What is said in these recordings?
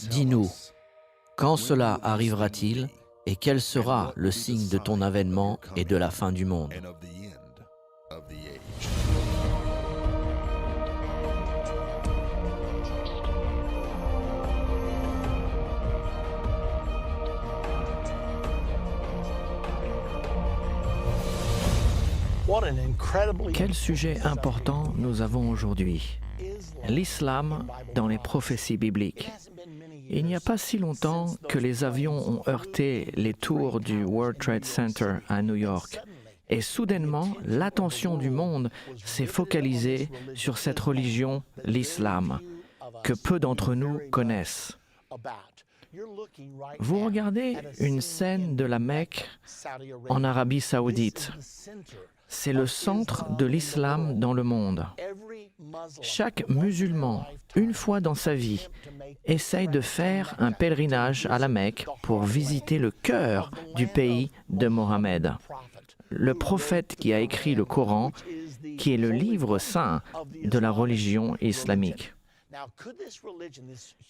Dis-nous, quand cela arrivera-t-il et quel sera le signe de ton avènement et de la fin du monde? Quel sujet important nous avons aujourd'hui. L'islam dans les prophéties bibliques. Il n'y a pas si longtemps que les avions ont heurté les tours du World Trade Center à New York. Et soudainement, l'attention du monde s'est focalisée sur cette religion, l'islam, que peu d'entre nous connaissent. Vous regardez une scène de la Mecque en Arabie Saoudite. C'est le centre de l'islam dans le monde. Chaque musulman, une fois dans sa vie, essaye de faire un pèlerinage à la Mecque pour visiter le cœur du pays de Mohammed, le prophète qui a écrit le Coran, qui est le livre saint de la religion islamique.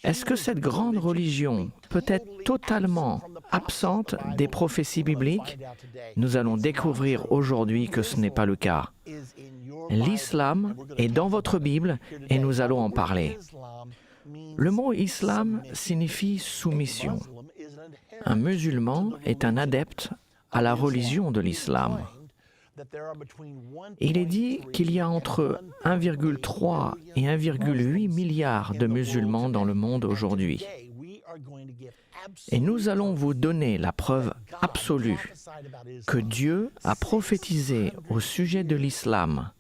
Est-ce que cette grande religion peut être totalement absente des prophéties bibliques? Nous allons découvrir aujourd'hui que ce n'est pas le cas. L'islam est dans votre Bible et nous allons en parler. Le mot islam signifie soumission. Un musulman est un adepte à la religion de l'islam. Il est dit qu'il y a entre 1,3 et 1,8 milliard de musulmans dans le monde aujourd'hui. Et nous allons vous donner la preuve absolue que Dieu a prophétisé au sujet de l'islam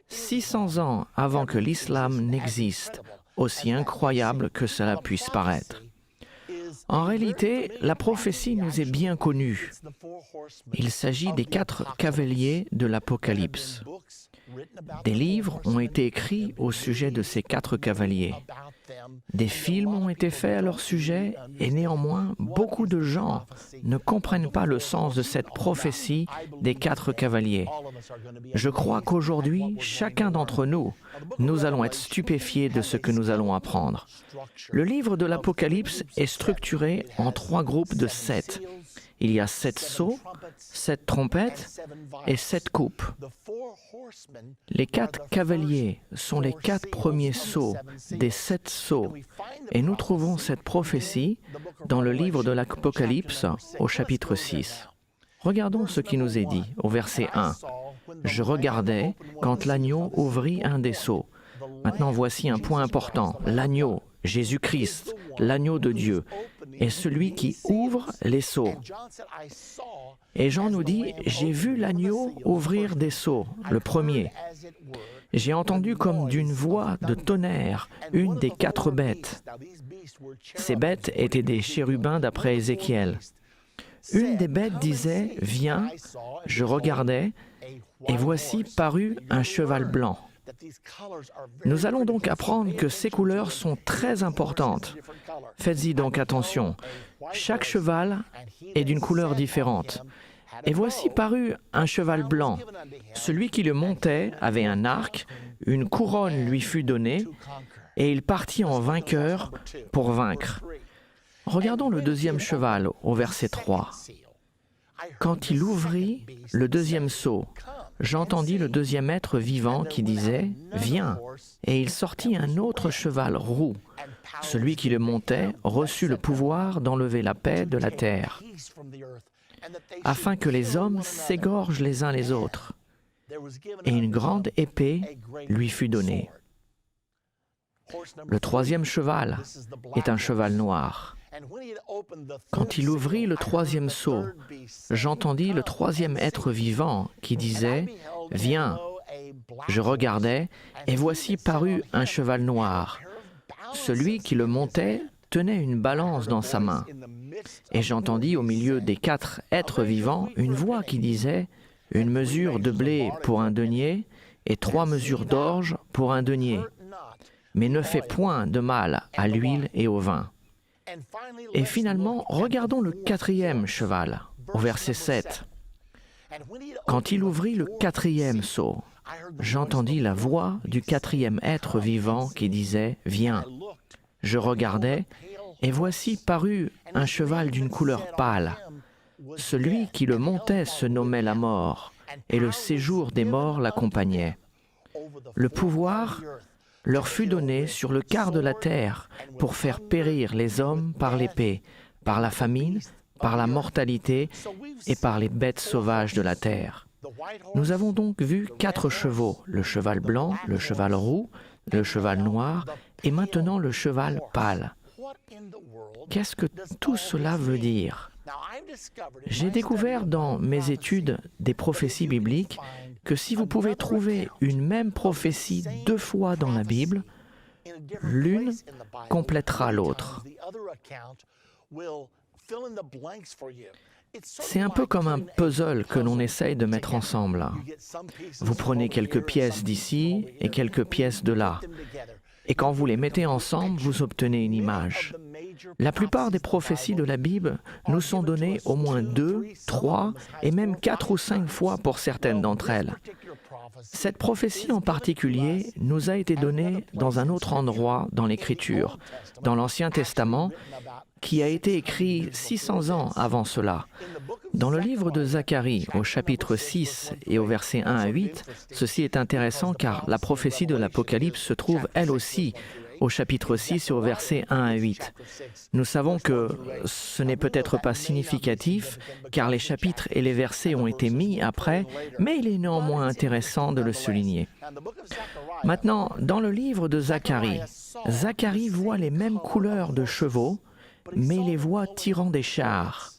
600 ans avant que l'islam n'existe, aussi incroyable que cela puisse paraître. En réalité, la prophétie nous est bien connue. Il s'agit des 4 cavaliers de l'Apocalypse. Des livres ont été écrits au sujet de ces 4 cavaliers. Des films ont été faits à leur sujet et néanmoins, beaucoup de gens ne comprennent pas le sens de cette prophétie des 4 cavaliers. Je crois qu'aujourd'hui, chacun d'entre nous, nous allons être stupéfiés de ce que nous allons apprendre. Le livre de l'Apocalypse est structuré en 3 groupes de 7. Il y a 7 sceaux, 7 trompettes et 7 coupes. Les 4 cavaliers sont les 4 premiers sceaux des 7 sceaux, et nous trouvons cette prophétie dans le livre de l'Apocalypse au chapitre 6. Regardons ce qui nous est dit au verset 1. « Je regardais quand l'agneau ouvrit un des sceaux. » Maintenant voici un point important. L'agneau, Jésus-Christ, l'agneau de Dieu, est celui qui ouvre les sceaux. Et Jean nous dit, « J'ai vu l'agneau ouvrir des sceaux, le premier. J'ai entendu comme d'une voix de tonnerre une des 4 bêtes. » Ces bêtes étaient des chérubins d'après Ézéchiel. Une des bêtes disait, « Viens, je regardais, et voici parut un cheval blanc. » Nous allons donc apprendre que ces couleurs sont très importantes. Faites-y donc attention. Chaque cheval est d'une couleur différente. Et voici parut un cheval blanc. Celui qui le montait avait un arc, une couronne lui fut donnée, et il partit en vainqueur pour vaincre. Regardons le 2e cheval au verset 3. Quand il ouvrit le 2e sceau, j'entendis le 2e être vivant qui disait « Viens !» Et il sortit un autre cheval roux. Celui qui le montait reçut le pouvoir d'enlever la paix de la terre, afin que les hommes s'égorgent les uns les autres. Et une grande épée lui fut donnée. Le 3e cheval est un cheval noir. Quand il ouvrit le 3e sceau, j'entendis le 3e être vivant qui disait « Viens !» Je regardais, et voici parut un cheval noir. Celui qui le montait tenait une balance dans sa main. Et j'entendis au milieu des 4 êtres vivants une voix qui disait « une mesure de blé pour un denier et 3 mesures d'orge pour un denier. Mais ne fais point de mal à l'huile et au vin. Et finalement, regardons le 4e cheval, au verset 7. Quand il ouvrit le 4e sceau, j'entendis la voix du 4e être vivant qui disait « Viens ». Je regardai, et voici parut un cheval d'une couleur pâle. Celui qui le montait se nommait la mort, et le séjour des morts l'accompagnait. Le pouvoir leur fut donné sur le quart de la terre pour faire périr les hommes par l'épée, par la famine, par la mortalité et par les bêtes sauvages de la terre. Nous avons donc vu 4 chevaux, le cheval blanc, le cheval roux, le cheval noir et maintenant le cheval pâle. Qu'est-ce que tout cela veut dire? J'ai découvert dans mes études des prophéties bibliques que si vous pouvez trouver une même prophétie 2 fois dans la Bible, l'une complétera l'autre. C'est un peu comme un puzzle que l'on essaye de mettre ensemble. Vous prenez quelques pièces d'ici et quelques pièces de là. Et quand vous les mettez ensemble, vous obtenez une image. La plupart des prophéties de la Bible nous sont données au moins 2, 3 et même 4 ou 5 fois pour certaines d'entre elles. Cette prophétie en particulier nous a été donnée dans un autre endroit dans l'Écriture, dans l'Ancien Testament, qui a été écrit 600 ans avant cela. Dans le livre de Zacharie, au chapitre 6 et au verset 1 à 8, ceci est intéressant car la prophétie de l'Apocalypse se trouve elle aussi au chapitre 6 et au verset 1 à 8. Nous savons que ce n'est peut-être pas significatif car les chapitres et les versets ont été mis après, mais il est néanmoins intéressant de le souligner. Maintenant, dans le livre de Zacharie, Zacharie voit les mêmes couleurs de chevaux, mais il les voit tirant des chars.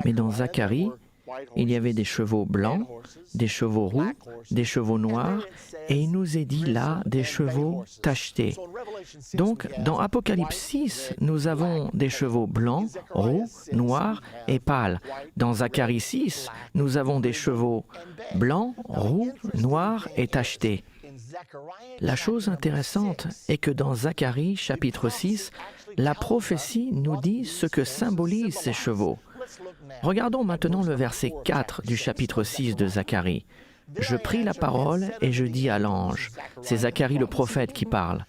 Mais dans Zacharie, il y avait des chevaux blancs, des chevaux roux, des chevaux noirs, et il nous est dit là des chevaux tachetés. Donc, dans Apocalypse 6, nous avons des chevaux blancs, roux, noirs et pâles. Dans Zacharie 6, nous avons des chevaux blancs, roux, noirs et tachetés. La chose intéressante est que dans Zacharie, chapitre 6, la prophétie nous dit ce que symbolisent ces chevaux. Regardons maintenant le verset 4 du chapitre 6 de Zacharie. « Je pris la parole et je dis à l'ange, » c'est Zacharie le prophète qui parle,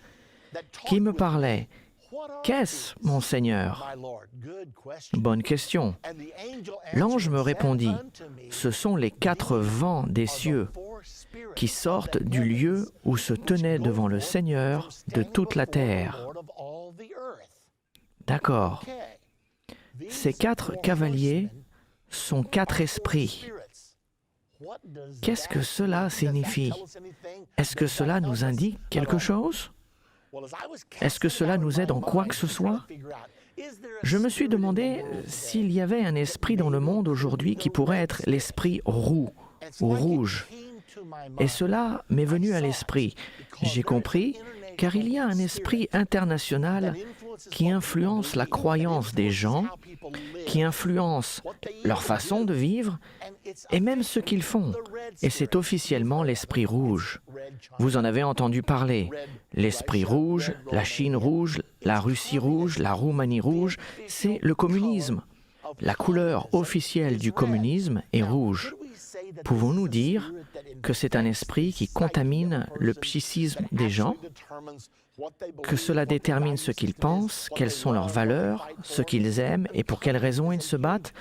qui me parlait, « Qu'est-ce, mon Seigneur ?» Bonne question. L'ange me répondit, « Ce sont les 4 vents des cieux qui sortent du lieu où se tenait devant le Seigneur de toute la terre. » D'accord. Ces 4 cavaliers sont 4 esprits. Qu'est-ce que cela signifie? Est-ce que cela nous indique quelque chose? Est-ce que cela nous aide en quoi que ce soit? Je me suis demandé s'il y avait un esprit dans le monde aujourd'hui qui pourrait être l'esprit roux ou rouge. Et cela m'est venu à l'esprit. J'ai compris, car il y a un esprit international qui influence la croyance des gens, qui influence leur façon de vivre et même ce qu'ils font. Et c'est officiellement l'esprit rouge. Vous en avez entendu parler. L'esprit rouge, la Chine rouge, la Russie rouge, la Roumanie rouge, c'est le communisme. La couleur officielle du communisme est rouge. Pouvons-nous dire que c'est un esprit qui contamine le psychisme des gens, que cela détermine ce qu'ils pensent, quelles sont leurs valeurs, ce qu'ils aiment et pour quelles raisons ils se battent?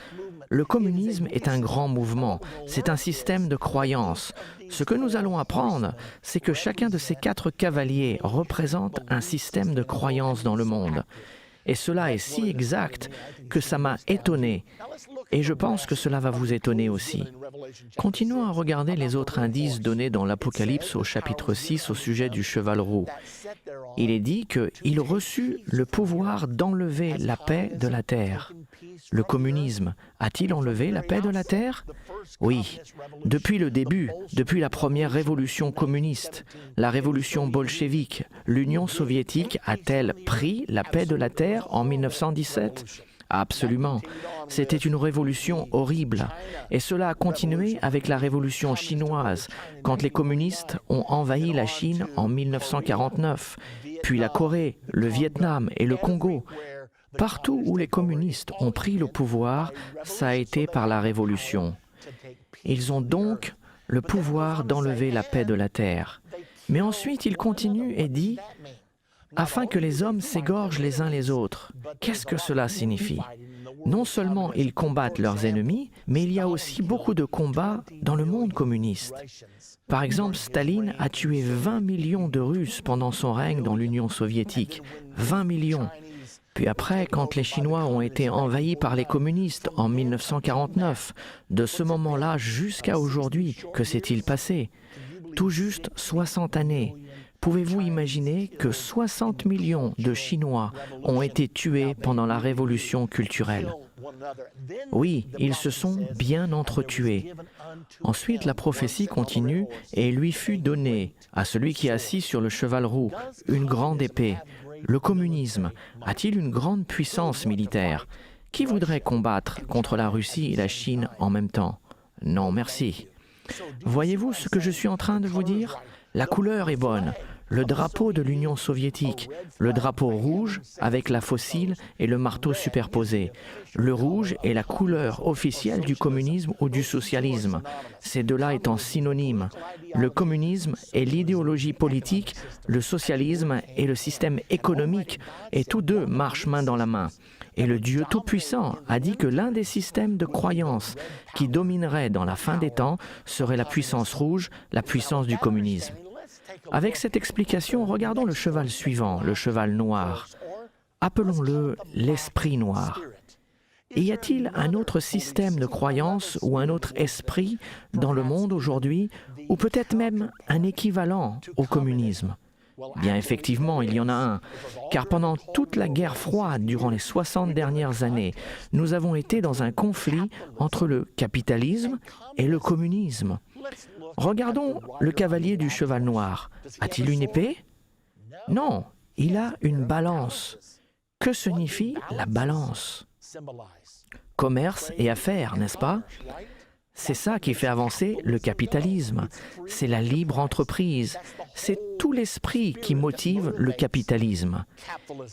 Le communisme est un grand mouvement, c'est un système de croyances. Ce que nous allons apprendre, c'est que chacun de ces 4 cavaliers représente un système de croyances dans le monde. Et cela est si exact que ça m'a étonné. Et je pense que cela va vous étonner aussi. Continuons à regarder les autres indices donnés dans l'Apocalypse au chapitre 6 au sujet du cheval roux. Il est dit qu'il reçut le pouvoir d'enlever la paix de la terre. Le communisme a-t-il enlevé la paix de la terre? Oui, depuis le début, depuis la première révolution communiste, la révolution bolchevique, l'Union soviétique a-t-elle pris la paix de la terre en 1917? Absolument. C'était une révolution horrible. Et cela a continué avec la révolution chinoise, quand les communistes ont envahi la Chine en 1949, puis la Corée, le Vietnam et le Congo. Partout où les communistes ont pris le pouvoir, ça a été par la révolution. Ils ont donc le pouvoir d'enlever la paix de la terre. Mais ensuite, il continue et dit « afin que les hommes s'égorgent les uns les autres ». Qu'est-ce que cela signifie? Non seulement ils combattent leurs ennemis, mais il y a aussi beaucoup de combats dans le monde communiste. Par exemple, Staline a tué 20 millions de Russes pendant son règne dans l'Union soviétique. 20 millions. Puis après, quand les Chinois ont été envahis par les communistes en 1949, de ce moment-là jusqu'à aujourd'hui, que s'est-il passé? Tout juste 60 années. Pouvez-vous imaginer que 60 millions de Chinois ont été tués pendant la révolution culturelle? Oui, ils se sont bien entretués. Ensuite, la prophétie continue et il lui fut donné, à celui qui est assis sur le cheval roux, une grande épée. Le communisme a-t-il une grande puissance militaire? Qui voudrait combattre contre la Russie et la Chine en même temps? Non, merci. Voyez-vous ce que je suis en train de vous dire? La couleur est bonne. Le drapeau de l'Union soviétique, le drapeau rouge avec la faucille et le marteau superposé. Le rouge est la couleur officielle du communisme ou du socialisme, ces deux-là étant synonymes. Le communisme est l'idéologie politique, le socialisme est le système économique, et tous deux marchent main dans la main. Et le Dieu Tout-Puissant a dit que l'un des systèmes de croyance qui dominerait dans la fin des temps serait la puissance rouge, la puissance du communisme. Avec cette explication, regardons le cheval suivant, le cheval noir. Appelons-le l'esprit noir. Y a-t-il un autre système de croyance ou un autre esprit dans le monde aujourd'hui, ou peut-être même un équivalent au communisme? Bien effectivement, il y en a un, car pendant toute la guerre froide durant les 60 dernières années, nous avons été dans un conflit entre le capitalisme et le communisme. Regardons le cavalier du cheval noir. A-t-il une épée? Non, il a une balance. Que signifie la balance? Commerce et affaires, n'est-ce pas? C'est ça qui fait avancer le capitalisme. C'est la libre entreprise. C'est tout l'esprit qui motive le capitalisme.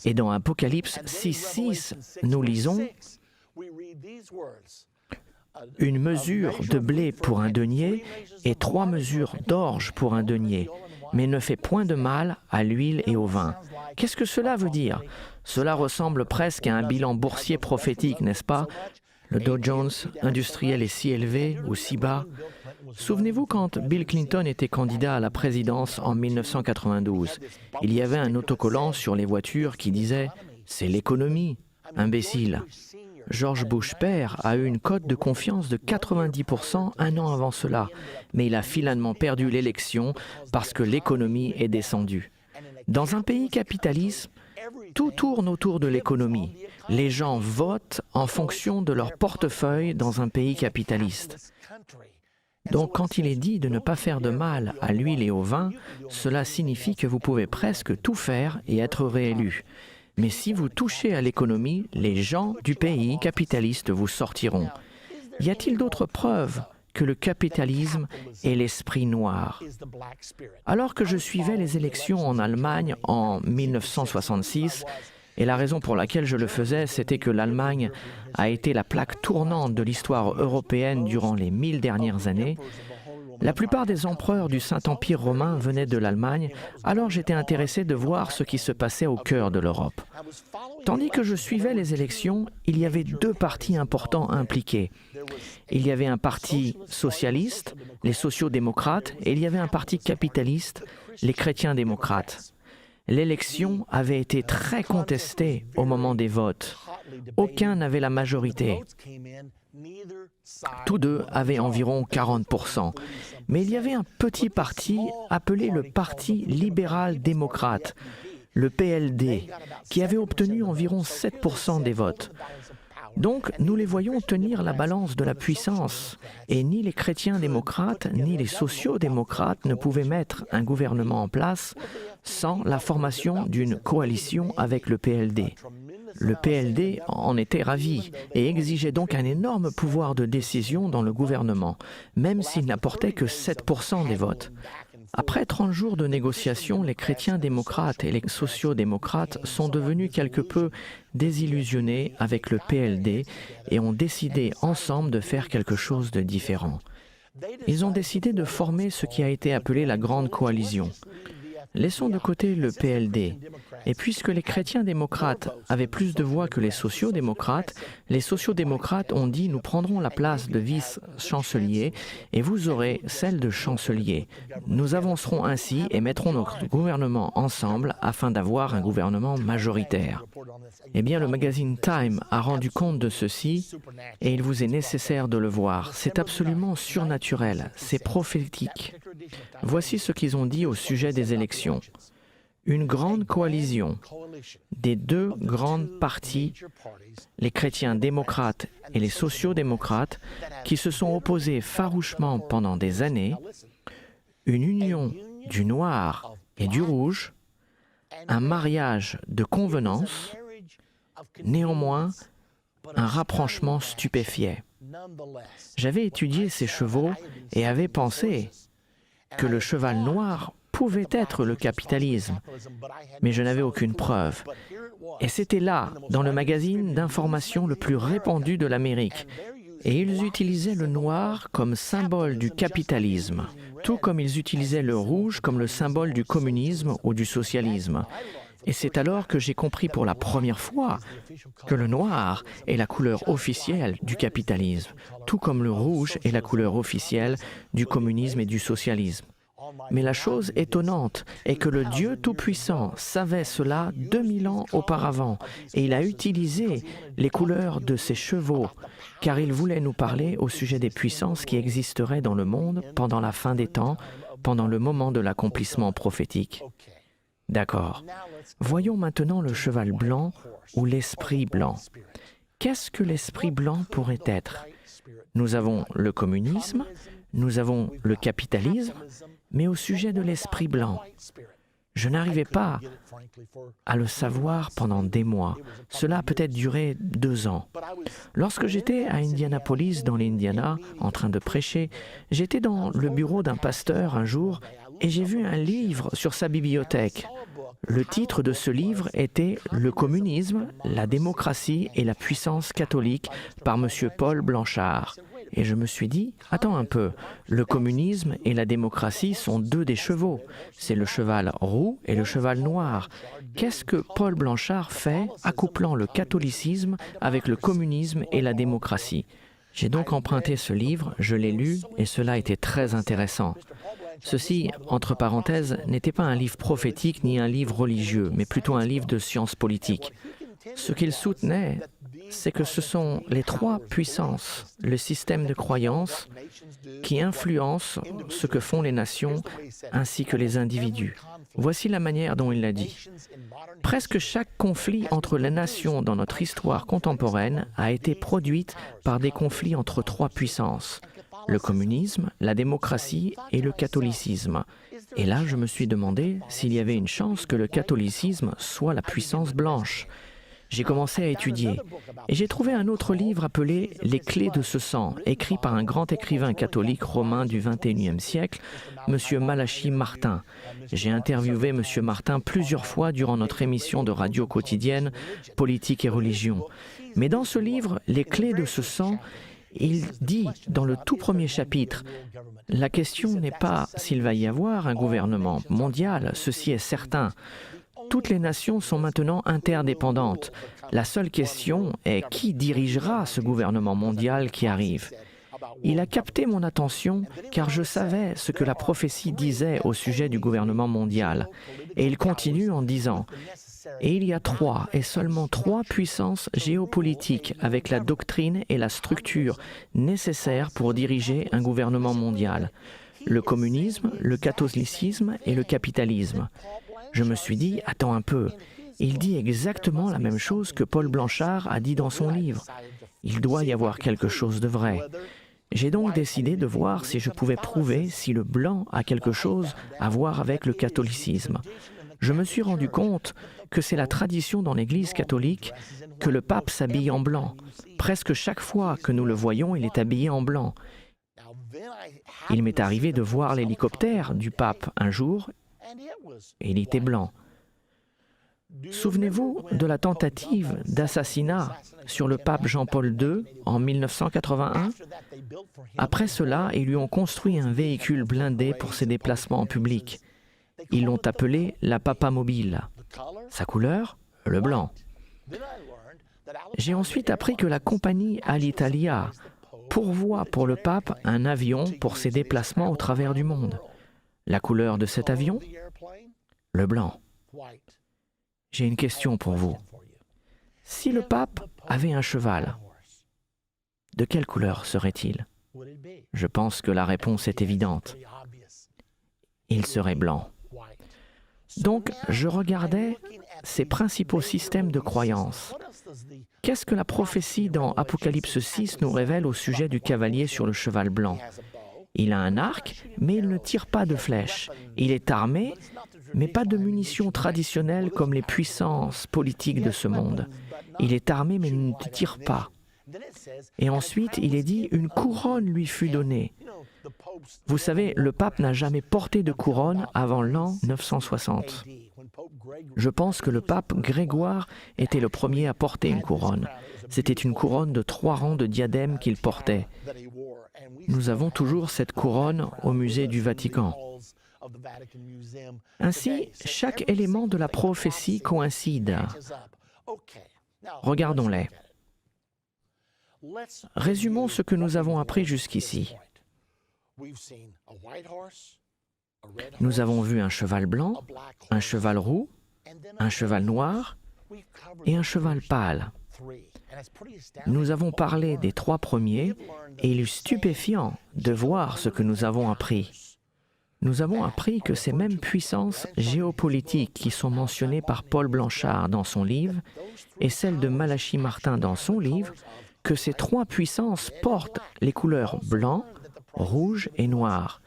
Et dans Apocalypse 6.6, nous lisons « Une mesure de blé pour un denier et 3 mesures d'orge pour un denier, mais ne fait point de mal à l'huile et au vin. » Qu'est-ce que cela veut dire? Cela ressemble presque à un bilan boursier prophétique, n'est-ce pas? Le Dow Jones industriel est si élevé ou si bas. Souvenez-vous quand Bill Clinton était candidat à la présidence en 1992, il y avait un autocollant sur les voitures qui disait « C'est l'économie, imbécile ». George Bush père a eu une cote de confiance de 90% un an avant cela, mais il a finalement perdu l'élection parce que l'économie est descendue. Dans un pays capitaliste, tout tourne autour de l'économie. Les gens votent en fonction de leur portefeuille dans un pays capitaliste. Donc quand il est dit de ne pas faire de mal à l'huile et au vin, cela signifie que vous pouvez presque tout faire et être réélu. Mais si vous touchez à l'économie, les gens du pays capitaliste vous sortiront. Y a-t-il d'autres preuves que le capitalisme est l'esprit noir? Alors que je suivais les élections en Allemagne en 1966, et la raison pour laquelle je le faisais, c'était que l'Allemagne a été la plaque tournante de l'histoire européenne durant les 1000 dernières années. La plupart des empereurs du Saint-Empire romain venaient de l'Allemagne, alors j'étais intéressé de voir ce qui se passait au cœur de l'Europe. Tandis que je suivais les élections, il y avait 2 partis importants impliqués. Il y avait un parti socialiste, les sociaux-démocrates, et il y avait un parti capitaliste, les chrétiens-démocrates. L'élection avait été très contestée au moment des votes. Aucun n'avait la majorité. Tous deux avaient environ 40%. Mais il y avait un petit parti appelé le Parti libéral-démocrate, le PLD, qui avait obtenu environ 7% des votes. Donc, nous les voyons tenir la balance de la puissance. Et ni les chrétiens démocrates, ni les sociaux-démocrates ne pouvaient mettre un gouvernement en place sans la formation d'une coalition avec le PLD. Le PLD en était ravi et exigeait donc un énorme pouvoir de décision dans le gouvernement, même s'il n'apportait que 7% des votes. Après 30 jours de négociations, les chrétiens démocrates et les sociaux-démocrates sont devenus quelque peu désillusionnés avec le PLD et ont décidé ensemble de faire quelque chose de différent. Ils ont décidé de former ce qui a été appelé la Grande Coalition. Laissons de côté le PLD. Et puisque les chrétiens démocrates avaient plus de voix que les sociaux-démocrates ont dit « Nous prendrons la place de vice-chancelier et vous aurez celle de chancelier. Nous avancerons ainsi et mettrons notre gouvernement ensemble afin d'avoir un gouvernement majoritaire. » Eh bien, le magazine Time a rendu compte de ceci et il vous est nécessaire de le voir. C'est absolument surnaturel, c'est prophétique. Voici ce qu'ils ont dit au sujet des élections. Une grande coalition des deux grandes parties, les chrétiens démocrates et les sociaux-démocrates, qui se sont opposés farouchement pendant des années, une union du noir et du rouge, un mariage de convenance, néanmoins un rapprochement stupéfiant. J'avais étudié ces chevaux et avais pensé que le cheval noir pouvait être le capitalisme, mais je n'avais aucune preuve. Et c'était là, dans le magazine d'information le plus répandu de l'Amérique. Et ils utilisaient le noir comme symbole du capitalisme, tout comme ils utilisaient le rouge comme le symbole du communisme ou du socialisme. Et c'est alors que j'ai compris pour la première fois que le noir est la couleur officielle du capitalisme, tout comme le rouge est la couleur officielle du communisme et du socialisme. Mais la chose étonnante est que le Dieu Tout-Puissant savait cela 2000 ans auparavant et il a utilisé les couleurs de ses chevaux car il voulait nous parler au sujet des puissances qui existeraient dans le monde pendant la fin des temps, pendant le moment de l'accomplissement prophétique. D'accord. Voyons maintenant le cheval blanc ou l'esprit blanc. Qu'est-ce que l'esprit blanc pourrait être? Nous avons le communisme, nous avons le capitalisme, mais au sujet de l'esprit blanc, je n'arrivais pas à le savoir pendant des mois. Cela a peut-être duré 2 ans. Lorsque j'étais à Indianapolis, dans l'Indiana, en train de prêcher, j'étais dans le bureau d'un pasteur un jour et j'ai vu un livre sur sa bibliothèque. Le titre de ce livre était « Le communisme, la démocratie et la puissance catholique » par M. Paul Blanchard. Et je me suis dit, attends un peu, le communisme et la démocratie sont 2 des chevaux. C'est le cheval roux et le cheval noir. Qu'est-ce que Paul Blanchard fait accouplant le catholicisme avec le communisme et la démocratie? J'ai donc emprunté ce livre, je l'ai lu et cela était très intéressant. Ceci, entre parenthèses, n'était pas un livre prophétique ni un livre religieux, mais plutôt un livre de sciences politiques. Ce qu'il soutenait, c'est que ce sont les 3 puissances, le système de croyances, qui influencent ce que font les nations ainsi que les individus. Voici la manière dont il l'a dit. Presque chaque conflit entre les nations dans notre histoire contemporaine a été produite par des conflits entre 3 puissances. Le communisme, la démocratie et le catholicisme. Et là, je me suis demandé s'il y avait une chance que le catholicisme soit la puissance blanche. J'ai commencé à étudier et j'ai trouvé un autre livre appelé « Les clés de ce sang », écrit par un grand écrivain catholique romain du XXIe siècle, M. Malachi Martin. J'ai interviewé M. Martin plusieurs fois durant notre émission de radio quotidienne « Politique et religion ». Mais dans ce livre « Les clés de ce sang », il dit dans le tout premier chapitre, « La question n'est pas s'il va y avoir un gouvernement mondial, ceci est certain. Toutes les nations sont maintenant interdépendantes. La seule question est qui dirigera ce gouvernement mondial qui arrive. » Il a capté mon attention car je savais ce que la prophétie disait au sujet du gouvernement mondial. Et il continue en disant « Et il y a 3 et seulement 3 puissances géopolitiques avec la doctrine et la structure nécessaires pour diriger un gouvernement mondial. Le communisme, le catholicisme et le capitalisme. » Je me suis dit, attends un peu, il dit exactement la même chose que Paul Blanchard a dit dans son livre. Il doit y avoir quelque chose de vrai. J'ai donc décidé de voir si je pouvais prouver si le blanc a quelque chose à voir avec le catholicisme. Je me suis rendu compte que c'est la tradition dans l'Église catholique que le pape s'habille en blanc. Presque chaque fois que nous le voyons, il est habillé en blanc. Il m'est arrivé de voir l'hélicoptère du pape un jour et il était blanc. Souvenez-vous de la tentative d'assassinat sur le pape Jean-Paul II en 1981. Après cela, ils lui ont construit un véhicule blindé pour ses déplacements en public. Ils l'ont appelé la Papamobile. Sa couleur, le blanc. J'ai ensuite appris que la compagnie Alitalia pourvoit pour le pape un avion pour ses déplacements au travers du monde. La couleur de cet avion, le blanc. J'ai une question pour vous. Si le pape avait un cheval, de quelle couleur serait-il? Je pense que la réponse est évidente. Il serait blanc. Donc, je regardais ces principaux systèmes de croyances. Qu'est-ce que la prophétie dans Apocalypse 6 nous révèle au sujet du cavalier sur le cheval blanc? Il a un arc, mais il ne tire pas de flèches. Il est armé, mais pas de munitions traditionnelles comme les puissances politiques de ce monde. Il est armé, mais il ne tire pas. Et ensuite, il est dit, une couronne lui fut donnée. Vous savez, le pape n'a jamais porté de couronne avant l'an 960. Je pense que le pape Grégoire était le premier à porter une couronne. C'était une couronne de 3 rangs de diadèmes qu'il portait. Nous avons toujours cette couronne au musée du Vatican. Ainsi, chaque élément de la prophétie coïncide. Regardons-les. Résumons ce que nous avons appris jusqu'ici. Nous avons vu un cheval blanc, un cheval roux, un cheval noir et un cheval pâle. Nous avons parlé des 3 premiers et il est stupéfiant de voir ce que nous avons appris. Nous avons appris que ces mêmes puissances géopolitiques qui sont mentionnées par Paul Blanchard dans son livre et celles de Malachi Martin dans son livre, que ces 3 puissances portent les couleurs blanc, rouge et noir.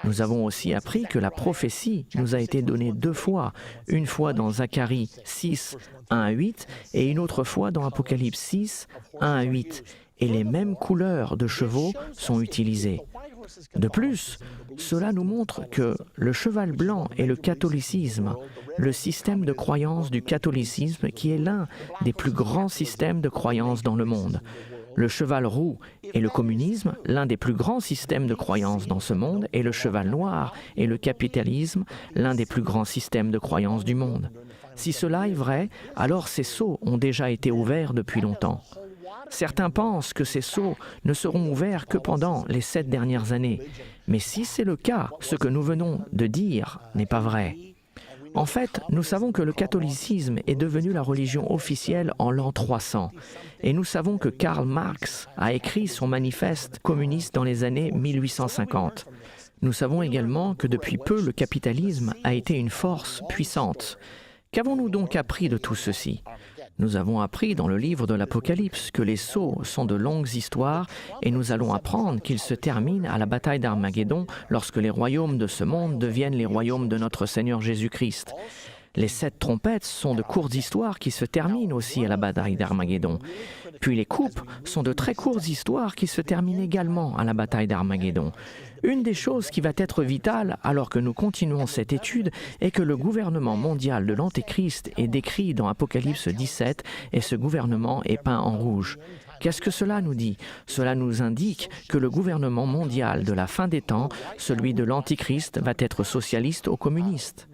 Nous avons aussi appris que la prophétie nous a été donnée 2 fois, une fois dans Zacharie 6, 1 à 8, et une autre fois dans Apocalypse 6, 1 à 8, et les mêmes couleurs de chevaux sont utilisées. De plus, cela nous montre que le cheval blanc est le catholicisme, le système de croyance du catholicisme qui est l'un des plus grands systèmes de croyance dans le monde. Le cheval roux est le communisme, l'un des plus grands systèmes de croyance dans ce monde, et le cheval noir est le capitalisme, l'un des plus grands systèmes de croyance du monde. Si cela est vrai, alors ces sceaux ont déjà été ouverts depuis longtemps. Certains pensent que ces sceaux ne seront ouverts que pendant les 7 dernières années. Mais si c'est le cas, ce que nous venons de dire n'est pas vrai. En fait, nous savons que le catholicisme est devenu la religion officielle en l'an 300. Et nous savons que Karl Marx a écrit son manifeste communiste dans les années 1850. Nous savons également que depuis peu, le capitalisme a été une force puissante. Qu'avons-nous donc appris de tout ceci? Nous avons appris dans le livre de l'Apocalypse que les sceaux sont de longues histoires et nous allons apprendre qu'ils se terminent à la bataille d'Armageddon lorsque les royaumes de ce monde deviennent les royaumes de notre Seigneur Jésus-Christ. Les 7 trompettes sont de courtes histoires qui se terminent aussi à la bataille d'Armageddon. Puis les coupes sont de très courtes histoires qui se terminent également à la bataille d'Armageddon. Une des choses qui va être vitale alors que nous continuons cette étude est que le gouvernement mondial de l'Antéchrist est décrit dans Apocalypse 17 et ce gouvernement est peint en rouge. Qu'est-ce que cela nous dit? Cela nous indique que le gouvernement mondial de la fin des temps, celui de l'Antichrist, va être socialiste ou communiste.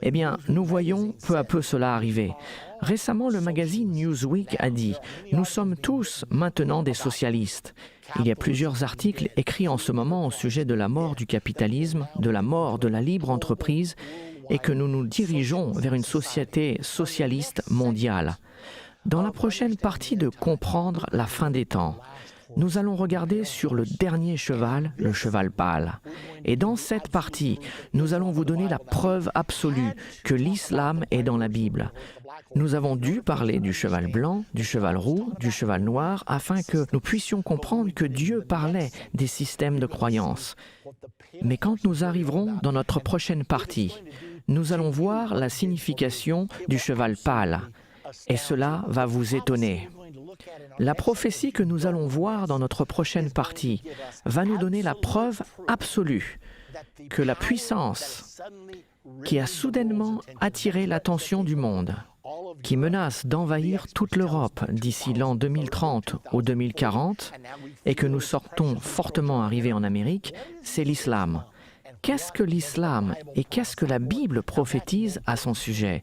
Eh bien, nous voyons peu à peu cela arriver. Récemment, le magazine Newsweek a dit « Nous sommes tous maintenant des socialistes ». Il y a plusieurs articles écrits en ce moment au sujet de la mort du capitalisme, de la mort de la libre entreprise et que nous nous dirigeons vers une société socialiste mondiale. Dans la prochaine partie de Comprendre la fin des temps, nous allons regarder sur le dernier cheval, le cheval pâle. Et dans cette partie, nous allons vous donner la preuve absolue que l'islam est dans la Bible. Nous avons dû parler du cheval blanc, du cheval roux, du cheval noir, afin que nous puissions comprendre que Dieu parlait des systèmes de croyance. Mais quand nous arriverons dans notre prochaine partie, nous allons voir la signification du cheval pâle, et cela va vous étonner. La prophétie que nous allons voir dans notre prochaine partie va nous donner la preuve absolue que la puissance qui a soudainement attiré l'attention du monde, qui menace d'envahir toute l'Europe d'ici l'an 2030 ou 2040, et que nous sortons fortement arriver en Amérique, c'est l'islam. Qu'est-ce que l'islam et qu'est-ce que la Bible prophétise à son sujet?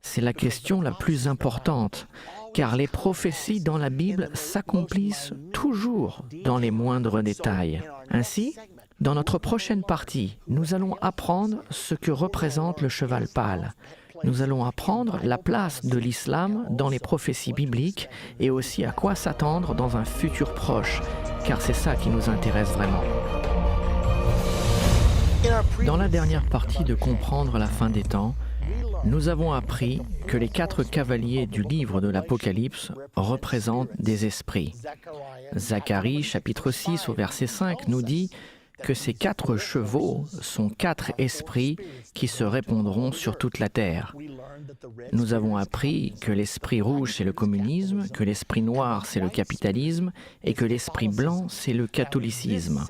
C'est la question la plus importante, car les prophéties dans la Bible s'accomplissent toujours dans les moindres détails. Ainsi, dans notre prochaine partie, nous allons apprendre ce que représente le cheval pâle. Nous allons apprendre la place de l'islam dans les prophéties bibliques et aussi à quoi s'attendre dans un futur proche, car c'est ça qui nous intéresse vraiment. Dans la dernière partie de Comprendre la fin des temps, nous avons appris que les 4 cavaliers du livre de l'Apocalypse représentent des esprits. Zacharie, chapitre 6, au verset 5, nous dit que ces 4 chevaux sont 4 esprits qui se répandront sur toute la terre. Nous avons appris que l'esprit rouge, c'est le communisme, que l'esprit noir, c'est le capitalisme, et que l'esprit blanc, c'est le catholicisme.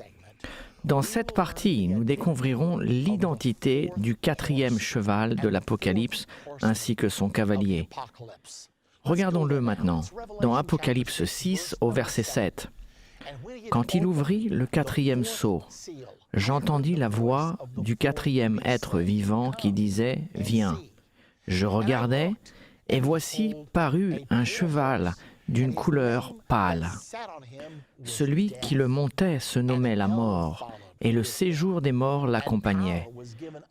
Dans cette partie, nous découvrirons l'identité du 4e cheval de l'Apocalypse ainsi que son cavalier. Regardons-le maintenant, dans Apocalypse 6 au verset 7. Quand il ouvrit le 4e sceau, j'entendis la voix du 4e être vivant qui disait « Viens ». Je regardai, et voici parut un cheval d'une couleur pâle. Celui qui le montait se nommait la mort, et le séjour des morts l'accompagnait.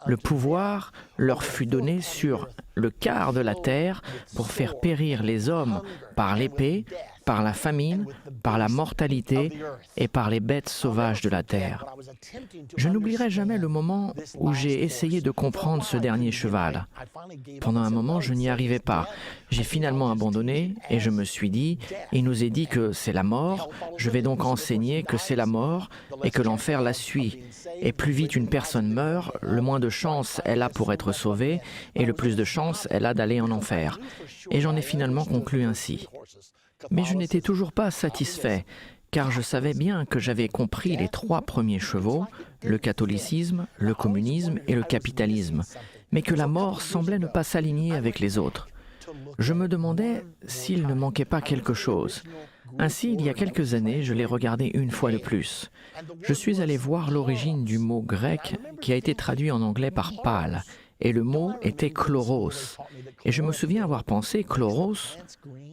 Le pouvoir leur fut donné sur le quart de la terre pour faire périr les hommes par l'épée, par la famine, par la mortalité et par les bêtes sauvages de la terre. Je n'oublierai jamais le moment où j'ai essayé de comprendre ce dernier cheval. Pendant un moment, je n'y arrivais pas. J'ai finalement abandonné et je me suis dit, il nous est dit que c'est la mort, je vais donc enseigner que c'est la mort et que l'enfer la suit. Et plus vite une personne meurt, le moins de chance elle a pour être sauvée et le plus de chance elle a d'aller en enfer. Et j'en ai finalement conclu ainsi. Mais je n'étais toujours pas satisfait, car je savais bien que j'avais compris les 3 premiers chevaux, le catholicisme, le communisme et le capitalisme, mais que la mort semblait ne pas s'aligner avec les autres. Je me demandais s'il ne manquait pas quelque chose. Ainsi, il y a quelques années, je l'ai regardé une fois de plus. Je suis allé voir l'origine du mot grec qui a été traduit en anglais par « pâle », et le mot était « chloros ». Et je me souviens avoir pensé « chloros ».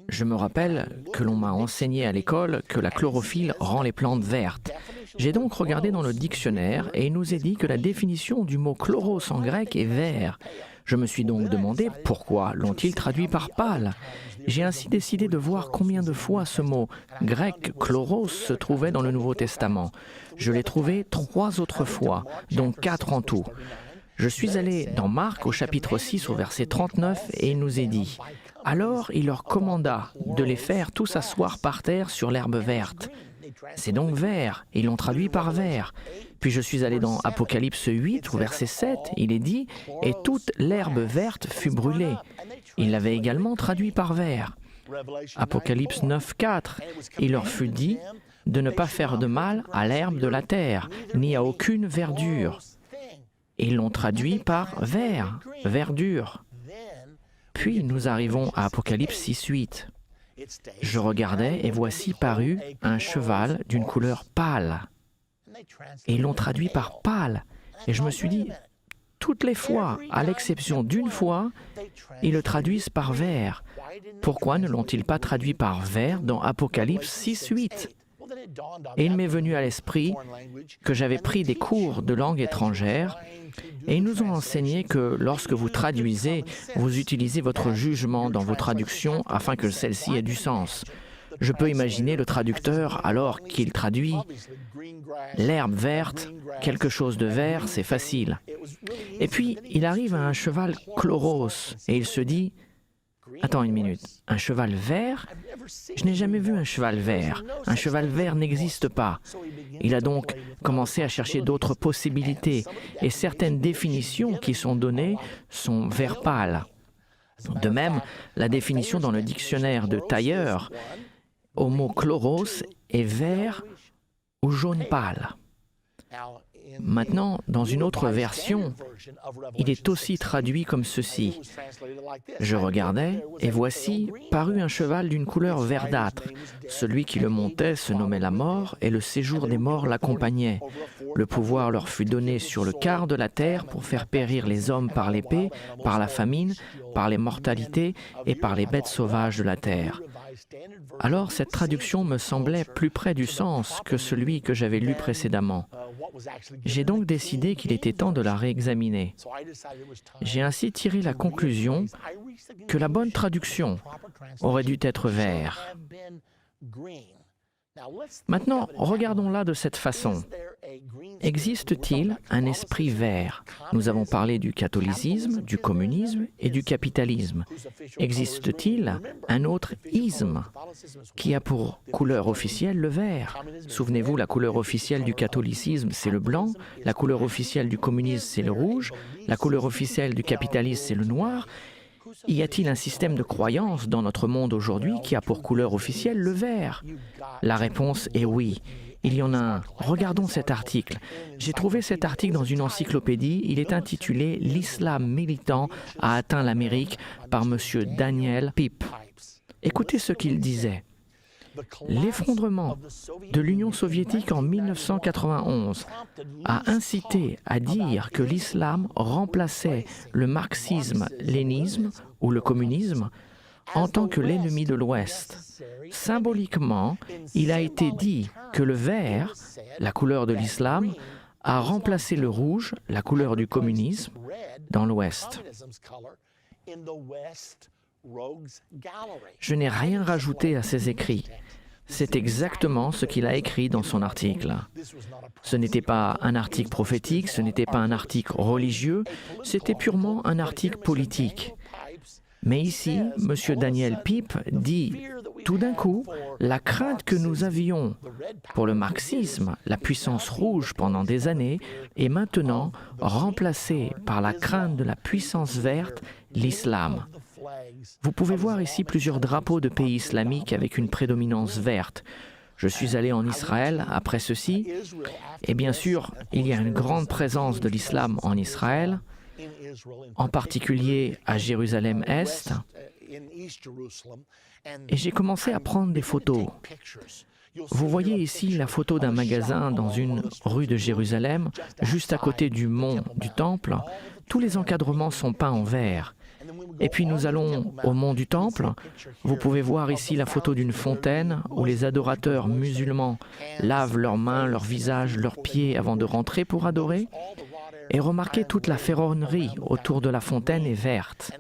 Je me rappelle que l'on m'a enseigné à l'école que la chlorophylle rend les plantes vertes. J'ai donc regardé dans le dictionnaire et il nous est dit que la définition du mot « chloros » en grec est « vert ». Je me suis donc demandé pourquoi l'ont-ils traduit par « pâle ». J'ai ainsi décidé de voir combien de fois ce mot grec « chloros » se trouvait dans le Nouveau Testament. Je l'ai trouvé 3 autres fois, donc 4 en tout. Je suis allé dans Marc au chapitre 6 au verset 39 et il nous est dit « Alors il leur commanda de les faire tous asseoir par terre sur l'herbe verte. » C'est donc vert, ils l'ont traduit par vert. Puis je suis allé dans Apocalypse 8 au verset 7, il est dit « Et toute l'herbe verte fut brûlée. » Il l'avait également traduit par vert. Apocalypse 9, 4, il leur fut dit de ne pas faire de mal à l'herbe de la terre, ni à aucune verdure. Ils l'ont traduit par vert, verdure. Puis nous arrivons à Apocalypse 6:8. Je regardais et voici parut un cheval d'une couleur pâle. Et ils l'ont traduit par pâle. Et je me suis dit, toutes les fois, à l'exception d'une fois, ils le traduisent par vert. Pourquoi ne l'ont-ils pas traduit par vert dans Apocalypse 6:8 ? Et il m'est venu à l'esprit que j'avais pris des cours de langue étrangère et ils nous ont enseigné que lorsque vous traduisez, vous utilisez votre jugement dans vos traductions afin que celle-ci ait du sens. Je peux imaginer le traducteur alors qu'il traduit l'herbe verte, quelque chose de vert, c'est facile. Et puis il arrive à un cheval chloros et il se dit Attends une minute, un cheval vert? Je n'ai jamais vu un cheval vert. Un cheval vert n'existe pas. Il a donc commencé à chercher d'autres possibilités et certaines définitions qui sont données sont vert pâle. De même, la définition dans le dictionnaire de Tailleur au mot chloros est vert ou jaune pâle. Maintenant, dans une autre version, il est aussi traduit comme ceci. Je regardais, et voici, parut un cheval d'une couleur verdâtre. Celui qui le montait se nommait la mort, et le séjour des morts l'accompagnait. Le pouvoir leur fut donné sur le quart de la terre pour faire périr les hommes par l'épée, par la famine, par les mortalités et par les bêtes sauvages de la terre. Alors cette traduction me semblait plus près du sens que celui que j'avais lu précédemment. J'ai donc décidé qu'il était temps de la réexaminer. J'ai ainsi tiré la conclusion que la bonne traduction aurait dû être vert. Maintenant, regardons-la de cette façon. Existe-t-il un esprit vert? Nous avons parlé du catholicisme, du communisme et du capitalisme. Existe-t-il un autre isme qui a pour couleur officielle le vert? Souvenez-vous, la couleur officielle du catholicisme, c'est le blanc, la couleur officielle du communisme, c'est le rouge, la couleur officielle du capitalisme, c'est le noir. Y a-t-il un système de croyance dans notre monde aujourd'hui qui a pour couleur officielle le vert? La réponse est oui. Il y en a un. Regardons cet article. J'ai trouvé cet article dans une encyclopédie. Il est intitulé « L'islam militant a atteint l'Amérique » par M. Daniel Pip. Écoutez ce qu'il disait. L'effondrement de l'Union soviétique en 1991 a incité à dire que l'islam remplaçait le marxisme-lénisme ou le communisme en tant que l'ennemi de l'Ouest. Symboliquement, il a été dit que le vert, la couleur de l'islam, a remplacé le rouge, la couleur du communisme, dans l'Ouest. Je n'ai rien rajouté à ses écrits. C'est exactement ce qu'il a écrit dans son article. Ce n'était pas un article prophétique, ce n'était pas un article religieux, c'était purement un article politique. Mais ici, M. Daniel Pip dit, tout d'un coup, la crainte que nous avions pour le marxisme, la puissance rouge pendant des années, est maintenant remplacée par la crainte de la puissance verte, l'islam. Vous pouvez voir ici plusieurs drapeaux de pays islamiques avec une prédominance verte. Je suis allé en Israël après ceci, et bien sûr, il y a une grande présence de l'islam en Israël, en particulier à Jérusalem-Est, et j'ai commencé à prendre des photos. Vous voyez ici la photo d'un magasin dans une rue de Jérusalem, juste à côté du mont du Temple. Tous les encadrements sont peints en vert. Et puis nous allons au mont du Temple. Vous pouvez voir ici la photo d'une fontaine où les adorateurs musulmans lavent leurs mains, leurs visages, leurs pieds avant de rentrer pour adorer. Et remarquez toute la ferronnerie autour de la fontaine est verte.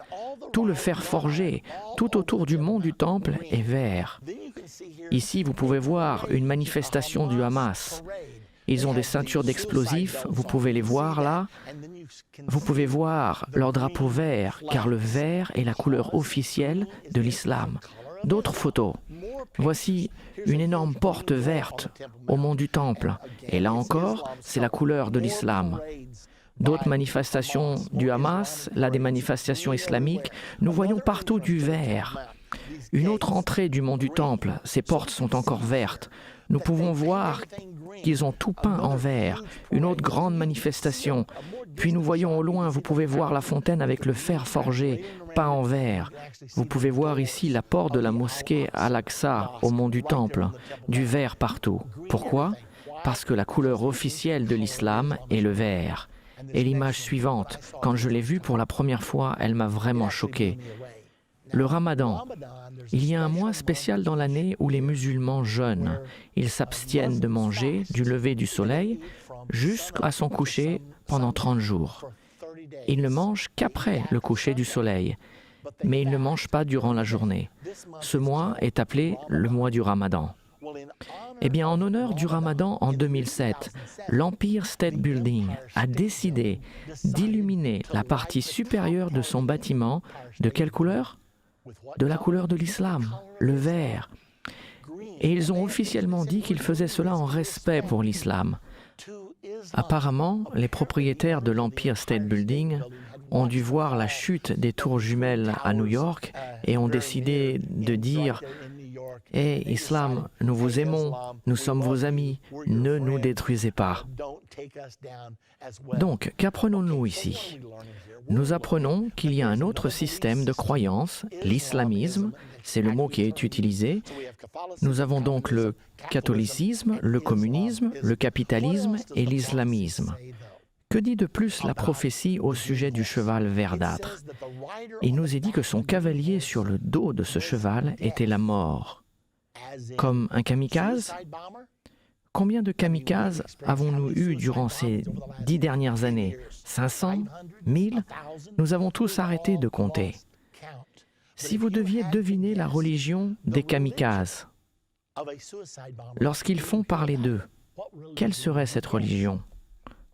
Tout le fer forgé, tout autour du mont du Temple est vert. Ici, vous pouvez voir une manifestation du Hamas. Ils ont des ceintures d'explosifs, vous pouvez les voir là. Vous pouvez voir leur drapeau vert, car le vert est la couleur officielle de l'islam. D'autres photos. Voici une énorme porte verte au mont du Temple. Et là encore, c'est la couleur de l'islam. D'autres manifestations du Hamas, là des manifestations islamiques, nous voyons partout du vert. Une autre entrée du mont du Temple, ces portes sont encore vertes. Nous pouvons voir qu'ils ont tout peint en vert. Une autre grande manifestation. Puis nous voyons au loin, vous pouvez voir la fontaine avec le fer forgé, peint en vert. Vous pouvez voir ici la porte de la mosquée Al-Aqsa au mont du Temple, du vert partout. Pourquoi? Parce que la couleur officielle de l'islam est le vert. Et l'image suivante, quand je l'ai vue pour la première fois, elle m'a vraiment choqué. Le Ramadan. Il y a un mois spécial dans l'année où les musulmans jeûnent. Ils s'abstiennent de manger du lever du soleil jusqu'à son coucher pendant 30 jours. Ils ne mangent qu'après le coucher du soleil, mais ils ne mangent pas durant la journée. Ce mois est appelé le mois du Ramadan. Eh bien, en honneur du Ramadan en 2007, l'Empire State Building a décidé d'illuminer la partie supérieure de son bâtiment. De quelle couleur? de la couleur de l'islam, le vert. Et ils ont officiellement dit qu'ils faisaient cela en respect pour l'islam. Apparemment, les propriétaires de l'Empire State Building ont dû voir la chute des tours jumelles à New York et ont décidé de dire « Hé, Islam, nous vous aimons, nous sommes vos amis, ne nous détruisez pas. » Donc, qu'apprenons-nous ici? Nous apprenons qu'il y a un autre système de croyance, l'islamisme, c'est le mot qui est utilisé. Nous avons donc le catholicisme, le communisme, le capitalisme et l'islamisme. Que dit de plus la prophétie au sujet du cheval verdâtre? Il nous est dit que son cavalier sur le dos de ce cheval était la mort. Comme un kamikaze? Combien de kamikazes avons-nous eu durant ces 10 dernières années? 500? 1000? Nous avons tous arrêté de compter. Si vous deviez deviner la religion des kamikazes, lorsqu'ils font parler d'eux, quelle serait cette religion?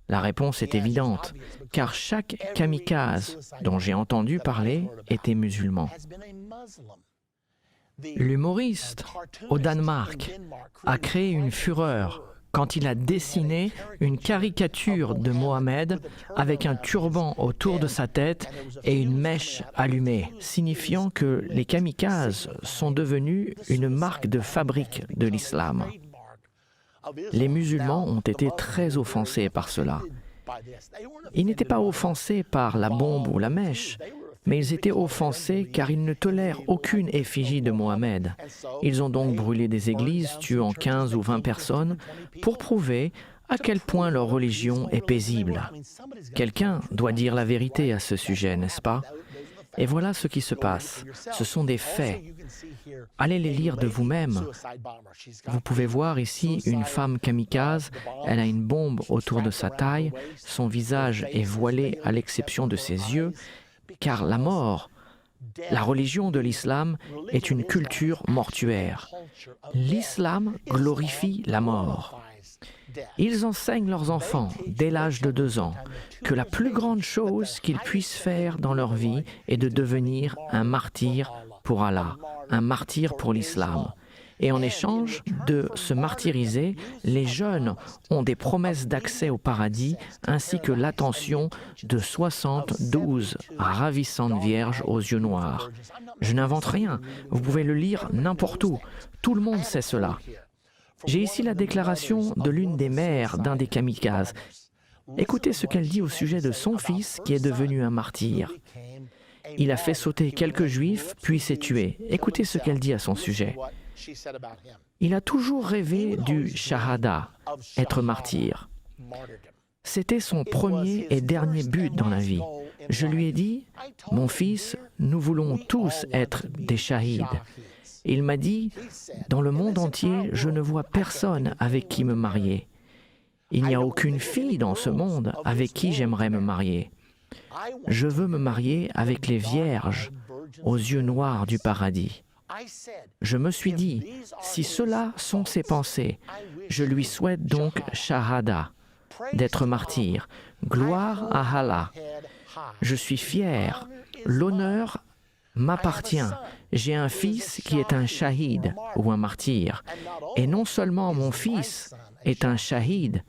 La réponse est évidente, car chaque kamikaze dont j'ai entendu parler était musulman. L'humoriste au Danemark a créé une fureur quand il a dessiné une caricature de Mohammed avec un turban autour de sa tête et une mèche allumée, signifiant que les kamikazes sont devenus une marque de fabrique de l'islam. Les musulmans ont été très offensés par cela. Ils n'étaient pas offensés par la bombe ou la mèche, mais ils étaient offensés car ils ne tolèrent aucune effigie de Mohammed. Ils ont donc brûlé des églises, tuant 15 ou 20 personnes pour prouver à quel point leur religion est paisible. Quelqu'un doit dire la vérité à ce sujet, n'est-ce pas? Et voilà ce qui se passe. Ce sont des faits. Allez les lire de vous-même. Vous pouvez voir ici une femme kamikaze. Elle a une bombe autour de sa taille. Son visage est voilé à l'exception de ses yeux, car la mort, la religion de l'islam, est une culture mortuaire. L'islam glorifie la mort. Ils enseignent leurs enfants, dès l'âge de 2 ans, que la plus grande chose qu'ils puissent faire dans leur vie est de devenir un martyr pour Allah, un martyr pour l'islam. Et en échange de se martyriser, les jeunes ont des promesses d'accès au paradis ainsi que l'attention de 72 ravissantes vierges aux yeux noirs. Je n'invente rien, vous pouvez le lire n'importe où, tout le monde sait cela. J'ai ici la déclaration de l'une des mères d'un des kamikazes. Écoutez ce qu'elle dit au sujet de son fils qui est devenu un martyr. Il a fait sauter quelques juifs, puis s'est tué. Écoutez ce qu'elle dit à son sujet. Il a toujours rêvé du shahada, être martyr. C'était son premier et dernier but dans la vie. Je lui ai dit, « Mon fils, nous voulons tous être des shahids. » Il m'a dit, « Dans le monde entier, je ne vois personne avec qui me marier. Il n'y a aucune fille dans ce monde avec qui j'aimerais me marier. Je veux me marier avec les vierges aux yeux noirs du paradis. » Je me suis dit, si cela sont ses pensées, je lui souhaite donc shahada, d'être martyr, gloire à Allah. Je suis fier, l'honneur m'appartient. J'ai un fils qui est un shahid ou un martyr. Et non seulement mon fils est un shahid,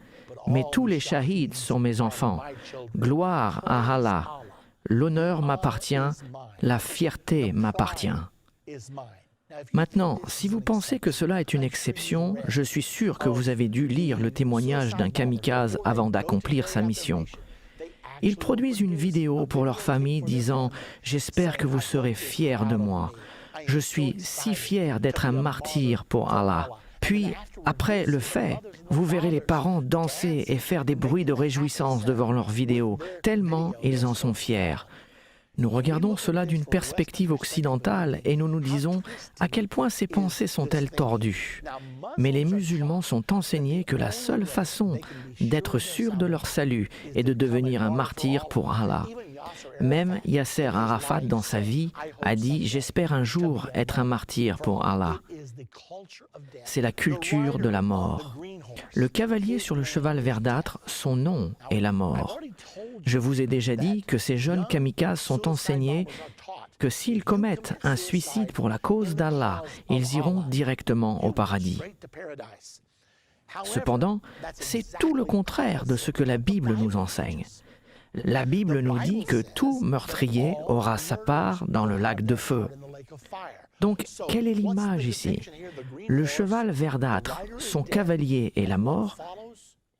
mais tous les shahids sont mes enfants. Gloire à Allah. L'honneur m'appartient, la fierté m'appartient. Maintenant, si vous pensez que cela est une exception, je suis sûr que vous avez dû lire le témoignage d'un kamikaze avant d'accomplir sa mission. Ils produisent une vidéo pour leur famille disant « J'espère que vous serez fiers de moi. Je suis si fier d'être un martyr pour Allah. » Puis, après le fait, vous verrez les parents danser et faire des bruits de réjouissance devant leur vidéo, tellement ils en sont fiers. Nous regardons cela d'une perspective occidentale et nous nous disons à quel point ces pensées sont-elles tordues. Mais les musulmans sont enseignés que la seule façon d'être sûr de leur salut est de devenir un martyr pour Allah. Même Yasser Arafat, dans sa vie, a dit « J'espère un jour être un martyr pour Allah ». C'est la culture de la mort. Le cavalier sur le cheval verdâtre, son nom est la mort. Je vous ai déjà dit que ces jeunes kamikazes sont enseignés que s'ils commettent un suicide pour la cause d'Allah, ils iront directement au paradis. Cependant, c'est tout le contraire de ce que la Bible nous enseigne. La Bible nous dit que tout meurtrier aura sa part dans le lac de feu. Donc, quelle est l'image ici? Le cheval verdâtre, son cavalier est la mort.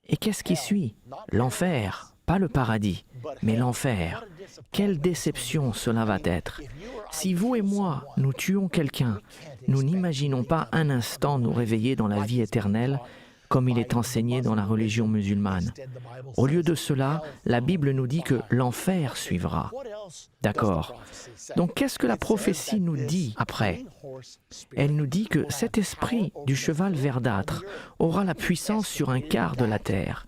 Et qu'est-ce qui suit? L'enfer, pas le paradis, mais l'enfer. Quelle déception cela va être! Si vous et moi, nous tuons quelqu'un, nous n'imaginons pas un instant nous réveiller dans la vie éternelle, comme il est enseigné dans la religion musulmane. Au lieu de cela, la Bible nous dit que l'enfer suivra. D'accord. Donc qu'est-ce que la prophétie nous dit après? Elle nous dit que cet esprit du cheval verdâtre aura la puissance sur un quart de la terre.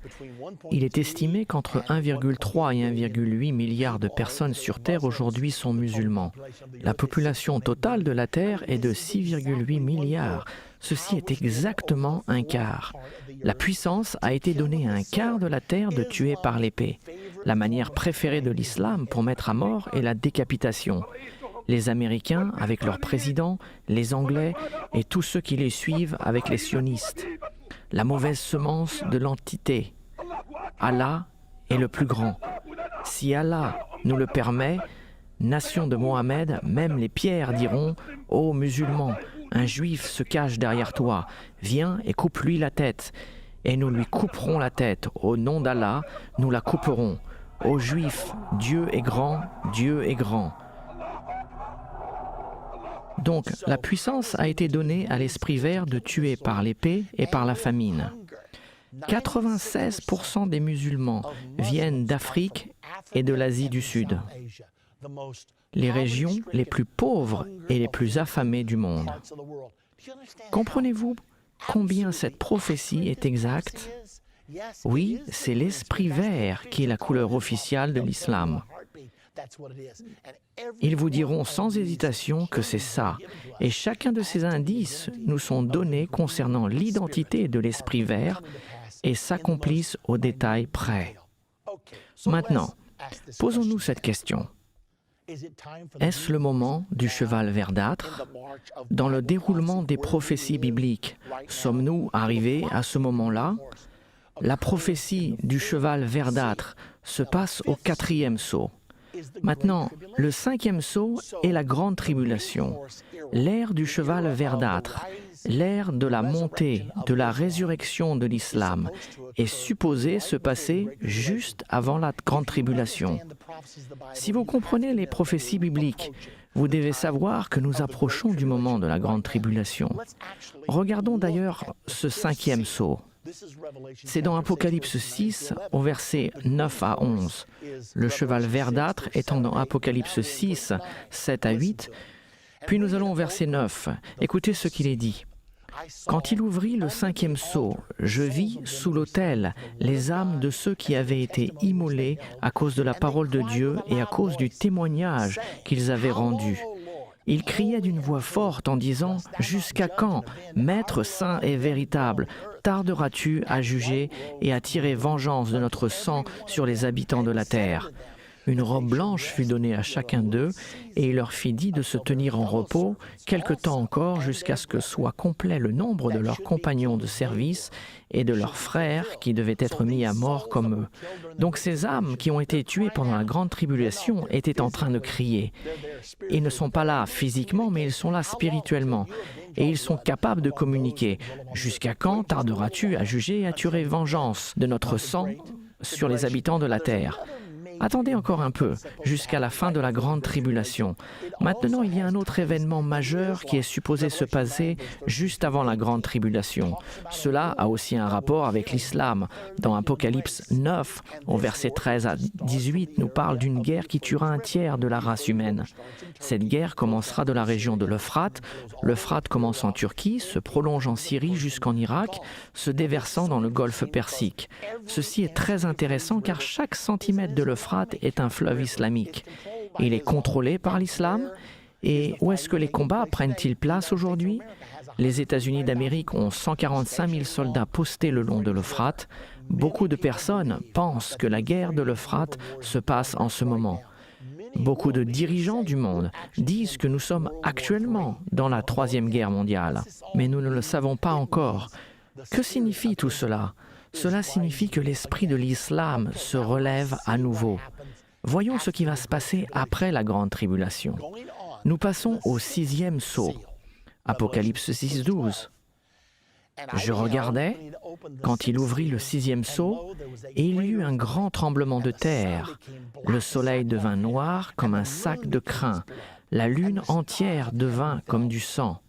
Il est estimé qu'entre 1,3 et 1,8 milliard de personnes sur Terre aujourd'hui sont musulmans. La population totale de la Terre est de 6,8 milliards. Ceci est exactement un quart. La puissance a été donnée à un quart de la terre de tuer par l'épée. La manière préférée de l'islam pour mettre à mort est la décapitation. Les Américains avec leur président, les Anglais et tous ceux qui les suivent avec les sionistes. La mauvaise semence de l'entité. Allah est le plus grand. Si Allah nous le permet, nation de Mohammed, même les pierres diront « Ô musulmans, un juif se cache derrière toi, viens et coupe-lui la tête. Et nous lui couperons la tête. Au nom d'Allah, nous la couperons. Ô juifs, Dieu est grand, Dieu est grand. » Donc, la puissance a été donnée à l'esprit vert de tuer par l'épée et par la famine. 96% des musulmans viennent d'Afrique et de l'Asie du Sud, les régions les plus pauvres et les plus affamées du monde. Comprenez-vous combien cette prophétie est exacte? Oui, c'est l'esprit vert qui est la couleur officielle de l'islam. Ils vous diront sans hésitation que c'est ça, et chacun de ces indices nous sont donnés concernant l'identité de l'esprit vert et s'accomplissent au détail près. Maintenant, posons-nous cette question. Est-ce le moment du cheval verdâtre? Dans le déroulement des prophéties bibliques, sommes-nous arrivés à ce moment-là? La prophétie du cheval verdâtre se passe au 4e sceau. Maintenant, le 5e sceau est la grande tribulation, l'ère du cheval verdâtre, l'ère de la montée, de la résurrection de l'islam, est supposée se passer juste avant la grande tribulation. Si vous comprenez les prophéties bibliques, vous devez savoir que nous approchons du moment de la grande tribulation. Regardons d'ailleurs ce 5e sceau. C'est dans Apocalypse 6, au verset 9 à 11. Le cheval verdâtre étant dans Apocalypse 6, 7 à 8. Puis nous allons au verset 9. Écoutez ce qu'il est dit. « Quand il ouvrit le 5e sceau, je vis sous l'autel les âmes de ceux qui avaient été immolés à cause de la parole de Dieu et à cause du témoignage qu'ils avaient rendu. Ils criaient d'une voix forte en disant « Jusqu'à quand, Maître saint et véritable, tarderas-tu à juger et à tirer vengeance de notre sang sur les habitants de la terre ?» Une robe blanche fut donnée à chacun d'eux, et il leur fit dit de se tenir en repos quelque temps encore jusqu'à ce que soit complet le nombre de leurs compagnons de service et de leurs frères qui devaient être mis à mort comme eux. Donc ces âmes qui ont été tuées pendant la grande tribulation étaient en train de crier. Ils ne sont pas là physiquement, mais ils sont là spirituellement. Et ils sont capables de communiquer. « Jusqu'à quand tarderas-tu à juger et à tirer vengeance de notre sang sur les habitants de la terre ?» Attendez encore un peu, jusqu'à la fin de la grande tribulation. Maintenant, il y a un autre événement majeur qui est supposé se passer juste avant la grande tribulation. Cela a aussi un rapport avec l'islam. Dans Apocalypse 9, au verset 13 à 18, nous parle d'une guerre qui tuera un tiers de la race humaine. Cette guerre commencera de la région de l'Euphrate. L'Euphrate commence en Turquie, se prolonge en Syrie jusqu'en Irak, se déversant dans le golfe Persique. Ceci est très intéressant car chaque centimètre de l'Euphrate est un fleuve islamique. Il est contrôlé par l'islam. Et où est-ce que les combats prennent-ils place aujourd'hui? Les États-Unis d'Amérique ont 145 000 soldats postés le long de l'Euphrate. Beaucoup de personnes pensent que la guerre de l'Euphrate se passe en ce moment. Beaucoup de dirigeants du monde disent que nous sommes actuellement dans la Troisième Guerre mondiale, mais nous ne le savons pas encore. Que signifie tout cela? Cela signifie que l'esprit de l'islam se relève à nouveau. Voyons ce qui va se passer après la grande tribulation. Nous passons au 6e sceau. Apocalypse 6:12. Je regardais quand il ouvrit le 6e sceau, et il y eut un grand tremblement de terre. Le soleil devint noir comme un sac de crin. La lune entière devint comme du sang.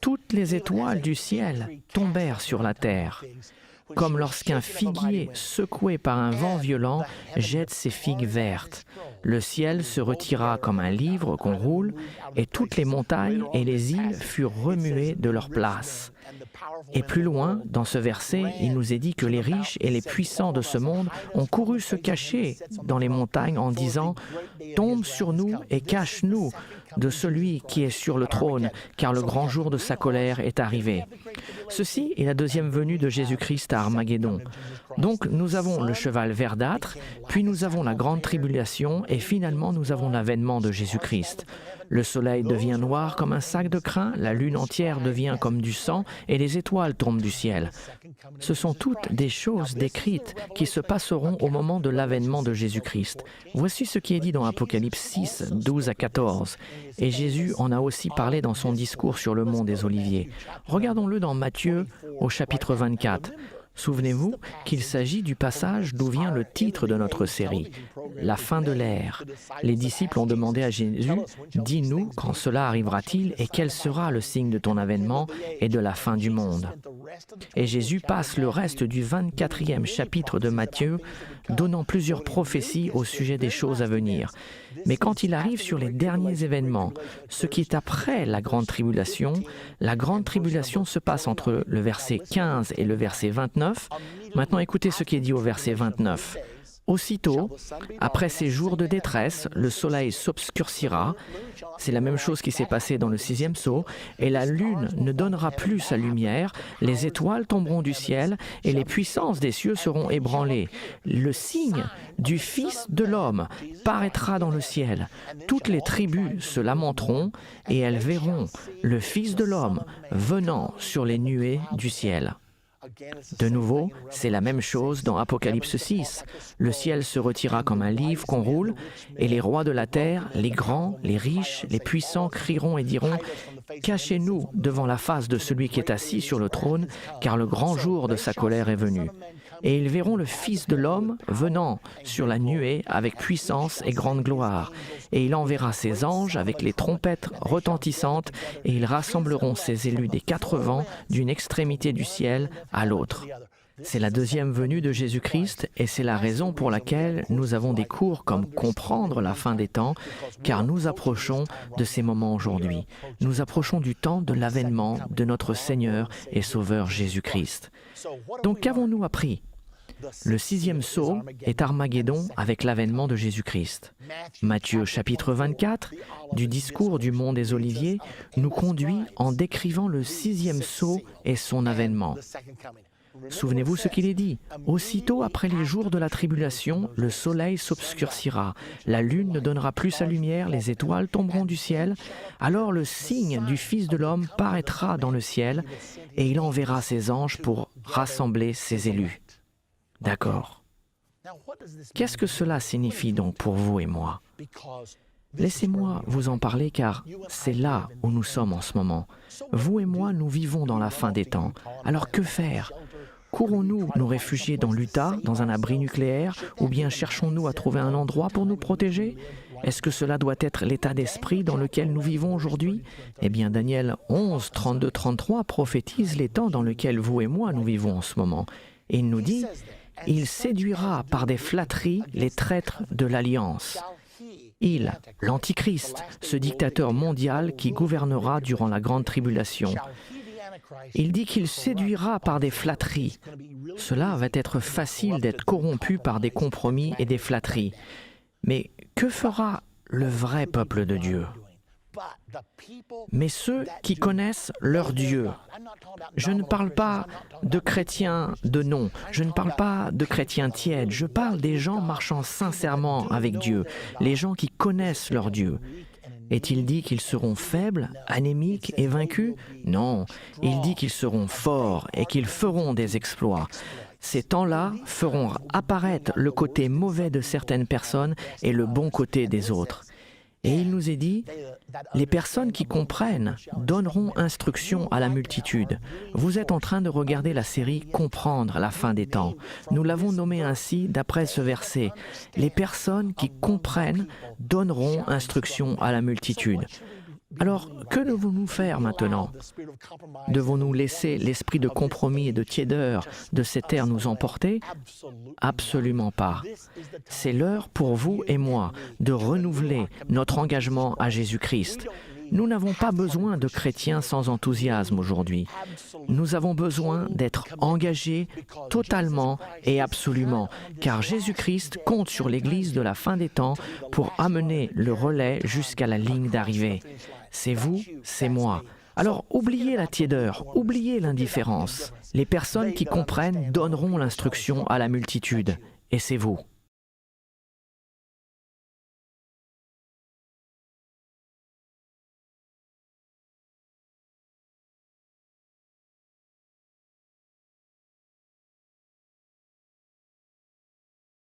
Toutes les étoiles du ciel tombèrent sur la terre, comme lorsqu'un figuier secoué par un vent violent jette ses figues vertes. Le ciel se retira comme un livre qu'on roule, et toutes les montagnes et les îles furent remuées de leur place. Et plus loin, dans ce verset, il nous est dit que les riches et les puissants de ce monde ont couru se cacher dans les montagnes en disant « Tombe sur nous et cache-nous de celui qui est sur le trône, car le grand jour de sa colère est arrivé. » Ceci est la deuxième venue de Jésus-Christ à Armageddon. Donc nous avons le cheval verdâtre, puis nous avons la grande tribulation et finalement nous avons l'avènement de Jésus-Christ. Le soleil devient noir comme un sac de crin, la lune entière devient comme du sang et les étoiles tombent du ciel. Ce sont toutes des choses décrites qui se passeront au moment de l'avènement de Jésus-Christ. Voici ce qui est dit dans Apocalypse 6, 12 à 14. Et Jésus en a aussi parlé dans son discours sur le mont des Oliviers. Regardons-le dans Matthieu au chapitre 24. Souvenez-vous qu'il s'agit du passage d'où vient le titre de notre série, la fin de l'ère. Les disciples ont demandé à Jésus, « Dis-nous quand cela arrivera-t-il et quel sera le signe de ton avènement et de la fin du monde ?» Et Jésus passe le reste du 24e chapitre de Matthieu, donnant plusieurs prophéties au sujet des choses à venir. Mais quand il arrive sur les derniers événements, ce qui est après la grande tribulation se passe entre le verset 15 et le verset 29. Maintenant, écoutez ce qui est dit au verset 29. Aussitôt, après ces jours de détresse, le soleil s'obscurcira. C'est la même chose qui s'est passée dans le 6e sceau. Et la lune ne donnera plus sa lumière, les étoiles tomberont du ciel et les puissances des cieux seront ébranlées. Le signe du Fils de l'homme paraîtra dans le ciel. Toutes les tribus se lamenteront et elles verront le Fils de l'homme venant sur les nuées du ciel. De nouveau, c'est la même chose dans Apocalypse 6. Le ciel se retira comme un livre qu'on roule, et les rois de la terre, les grands, les riches, les puissants crieront et diront « Cachez-nous devant la face de celui qui est assis sur le trône, car le grand jour de sa colère est venu. » Et ils verront le Fils de l'homme venant sur la nuée avec puissance et grande gloire. Et il enverra ses anges avec les trompettes retentissantes, et ils rassembleront ses élus des 4 vents d'une extrémité du ciel à l'autre. C'est la deuxième venue de Jésus-Christ et c'est la raison pour laquelle nous avons des cours comme comprendre la fin des temps, car nous approchons de ces moments aujourd'hui. Nous approchons du temps de l'avènement de notre Seigneur et Sauveur Jésus-Christ. Donc qu'avons-nous appris? Le 6e sceau est Armageddon avec l'avènement de Jésus-Christ. Matthieu chapitre 24, du discours du mont des Oliviers, nous conduit en décrivant le 6e sceau et son avènement. Souvenez-vous ce qu'il est dit. Aussitôt après les jours de la tribulation, le soleil s'obscurcira, la lune ne donnera plus sa lumière, les étoiles tomberont du ciel. Alors le signe du Fils de l'homme paraîtra dans le ciel, et il enverra ses anges pour rassembler ses élus. D'accord. Qu'est-ce que cela signifie donc pour vous et moi? Laissez-moi vous en parler car c'est là où nous sommes en ce moment. Vous et moi, nous vivons dans la fin des temps. Alors que faire? Courons-nous nous réfugier dans l'Utah, dans un abri nucléaire, ou bien cherchons-nous à trouver un endroit pour nous protéger? Est-ce que cela doit être l'état d'esprit dans lequel nous vivons aujourd'hui? Eh bien, Daniel 11, 32-33 prophétise les temps dans lesquels vous et moi nous vivons en ce moment. Et il nous dit « Il séduira par des flatteries les traîtres de l'Alliance. » Il, l'Antichrist, ce dictateur mondial qui gouvernera durant la grande tribulation. Il dit qu'il séduira par des flatteries. Cela va être facile d'être corrompu par des compromis et des flatteries. Mais que fera le vrai peuple de Dieu? Mais ceux qui connaissent leur Dieu, je ne parle pas de chrétiens de nom, je ne parle pas de chrétiens tièdes, je parle des gens marchant sincèrement avec Dieu, les gens qui connaissent leur Dieu. Est-il dit qu'ils seront faibles, anémiques et vaincus? Non, il dit qu'ils seront forts et qu'ils feront des exploits. Ces temps-là feront apparaître le côté mauvais de certaines personnes et le bon côté des autres. Et il nous est dit, les personnes qui comprennent donneront instruction à la multitude. Vous êtes en train de regarder la série « Comprendre la fin des temps ». Nous l'avons nommé ainsi d'après ce verset. Les personnes qui comprennent donneront instruction à la multitude. Alors, que devons-nous faire maintenant? Devons-nous laisser l'esprit de compromis et de tiédeur de cette ère nous emporter? Absolument pas. C'est l'heure pour vous et moi de renouveler notre engagement à Jésus-Christ. Nous n'avons pas besoin de chrétiens sans enthousiasme aujourd'hui. Nous avons besoin d'être engagés totalement et absolument, car Jésus-Christ compte sur l'Église de la fin des temps pour amener le relais jusqu'à la ligne d'arrivée. C'est vous, c'est moi. Alors oubliez la tiédeur, oubliez l'indifférence. Les personnes qui comprennent donneront l'instruction à la multitude, et c'est vous.